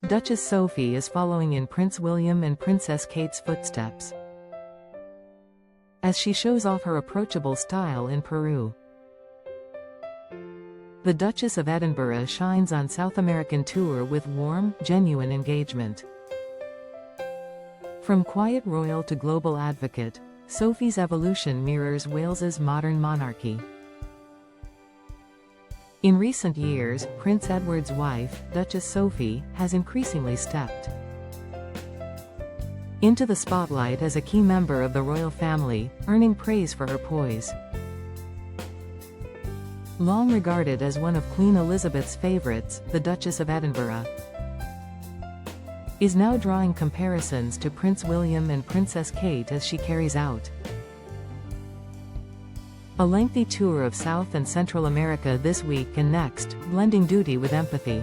Duchess Sophie is following in Prince William and Princess Kate's footsteps, as she shows off her approachable style in Peru. The Duchess of Edinburgh shines on South American tour with warm, genuine engagement. From quiet royal to global advocate, Sophie's evolution mirrors Wales's modern monarchy. In recent years, Prince Edward's wife, Duchess Sophie, has increasingly stepped into the spotlight as a key member of the royal family, earning praise for her poise. Long regarded as one of Queen Elizabeth's favorites, the Duchess of Edinburgh is now drawing comparisons to Prince William and Princess Kate as she carries out a lengthy tour of South and Central America this week and next, blending duty with empathy.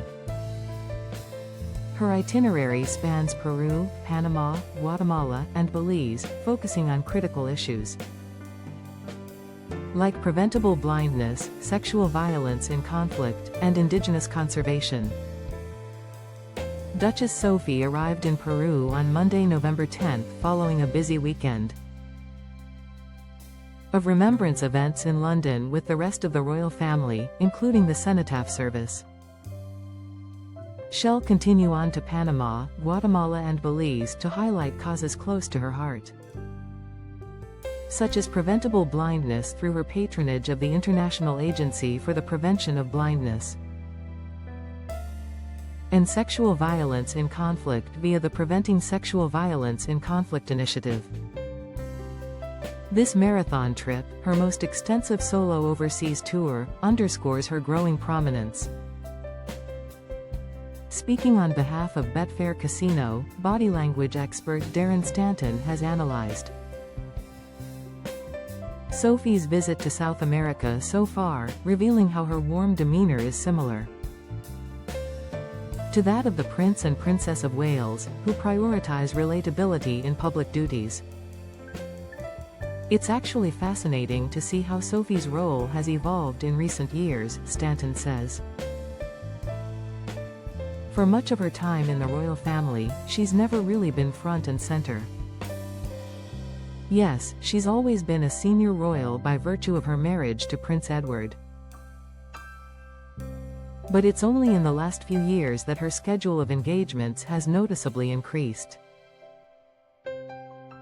Her itinerary spans Peru, Panama, Guatemala, and Belize, focusing on critical issues like preventable blindness, sexual violence in conflict, and indigenous conservation. Duchess Sophie arrived in Peru on Monday, November 10, following a busy weekend of remembrance events in London with the rest of the royal family, including the cenotaph service. She'll continue on to Panama, Guatemala and Belize to highlight causes close to her heart, such as preventable blindness through her patronage of the International Agency for the Prevention of Blindness, and sexual violence in conflict via the Preventing Sexual Violence in Conflict initiative. This marathon trip, her most extensive solo overseas tour, underscores her growing prominence. Speaking on behalf of Betfair Casino, body language expert Darren Stanton has analyzed Sophie's visit to South America so far, revealing how her warm demeanor is similar to that of the Prince and Princess of Wales, who prioritize relatability in public duties. It's actually fascinating to see how Sophie's role has evolved in recent years, Stanton says. For much of her time in the royal family, she's never really been front and center. Yes, she's always been a senior royal by virtue of her marriage to Prince Edward. But it's only in the last few years that her schedule of engagements has noticeably increased.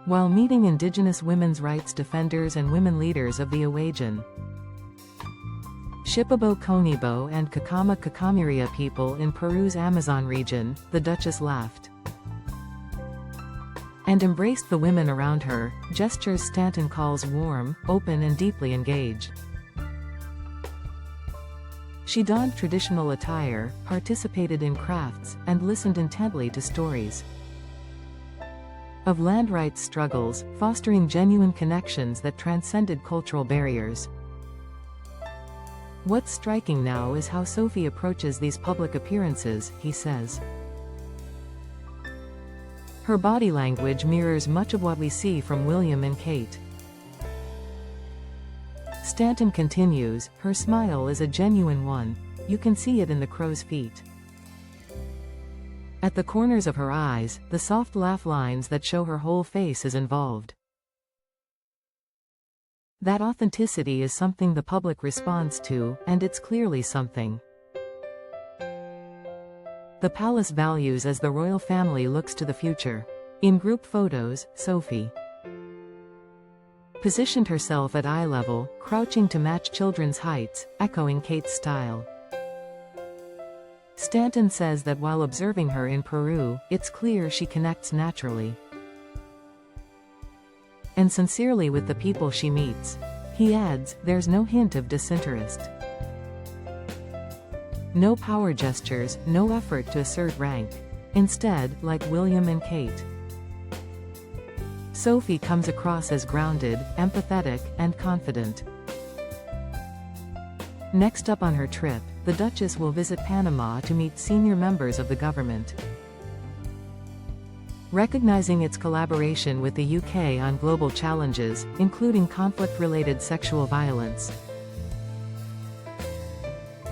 While meeting indigenous women's rights defenders and women leaders of the Awajan, Shipibo Konibo and Kakama Kakamiria people in Peru's Amazon region, the Duchess laughed and embraced the women around her, gestures Stanton calls warm, open and deeply engaged. She donned traditional attire, participated in crafts, and listened intently to stories of land rights struggles, fostering genuine connections that transcended cultural barriers. What's striking now is how Sophie approaches these public appearances, he says. Her body language mirrors much of what we see from William and Kate. Stanton continues, her smile is a genuine one. You can see it in the crow's feet, at the corners of her eyes, the soft laugh lines that show her whole face is involved. That authenticity is something the public responds to, and it's clearly something the palace values as the royal family looks to the future. In group photos, Sophie positioned herself at eye level, crouching to match children's heights, echoing Kate's style. Stanton says that while observing her in Peru, it's clear she connects naturally and sincerely with the people she meets. He adds, there's no hint of disinterest. No power gestures, no effort to assert rank. Instead, like William and Kate, Sophie comes across as grounded, empathetic, and confident. Next up on her trip, the Duchess will visit Panama to meet senior members of the government. Recognizing its collaboration with the UK on global challenges, including conflict-related sexual violence,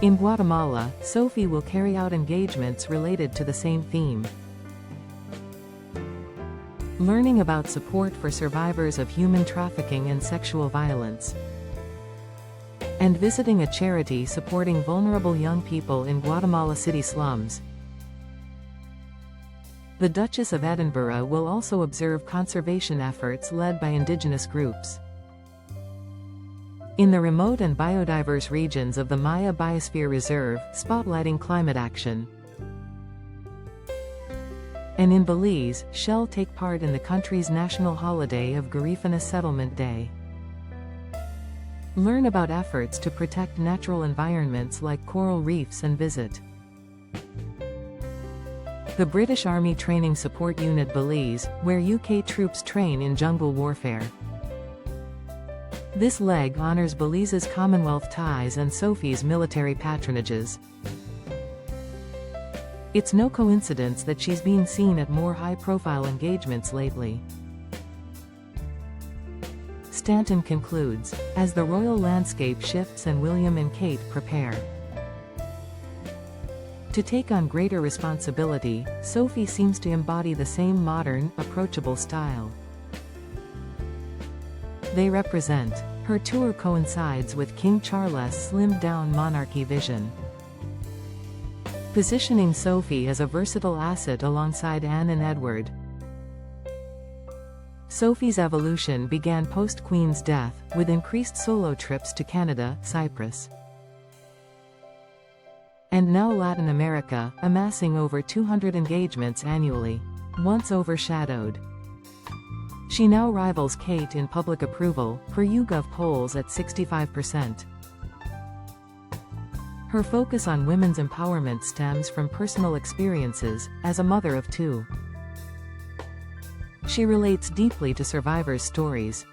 In Guatemala, Sophie will carry out engagements related to the same theme. Learning about support for survivors of human trafficking and sexual violence. And visiting a charity supporting vulnerable young people in Guatemala City slums. The Duchess of Edinburgh will also observe conservation efforts led by indigenous groups in the remote and biodiverse regions of the Maya Biosphere Reserve, spotlighting climate action. And in Belize, she'll take part in the country's national holiday of Garifuna Settlement Day. Learn about efforts to protect natural environments like coral reefs and visit the British Army Training Support Unit Belize, where UK troops train in jungle warfare. This leg honors Belize's Commonwealth ties and Sophie's military patronages. It's no coincidence that she's been seen at more high-profile engagements lately. Stanton concludes, as the royal landscape shifts and William and Kate prepare to take on greater responsibility, Sophie seems to embody the same modern, approachable style they represent. Her tour coincides with King Charles' slimmed-down monarchy vision, positioning Sophie as a versatile asset alongside Anne and Edward. Sophie's evolution began post-Queen's death, with increased solo trips to Canada, Cyprus, and now Latin America, amassing over 200 engagements annually. Once overshadowed, she now rivals Kate in public approval, per YouGov polls at 65%. Her focus on women's empowerment stems from personal experiences, as a mother of two. She relates deeply to survivors' stories.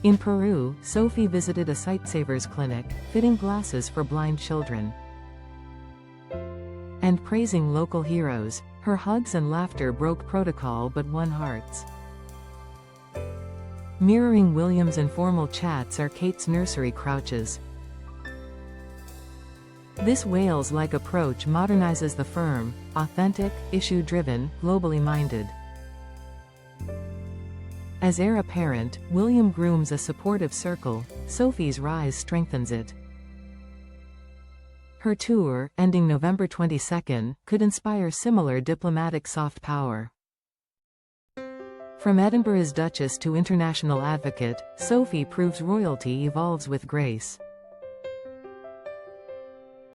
In Peru, Sophie visited a sightsavers clinic, fitting glasses for blind children, and praising local heroes. Her hugs and laughter broke protocol but won hearts. Mirroring William's informal chats are Kate's nursery crouches. This Wales-like approach modernizes the firm, authentic, issue-driven, globally minded. As heir apparent, William grooms a supportive circle, Sophie's rise strengthens it. Her tour, ending November 22, could inspire similar diplomatic soft power. From Edinburgh's Duchess to international advocate, Sophie proves royalty evolves with grace.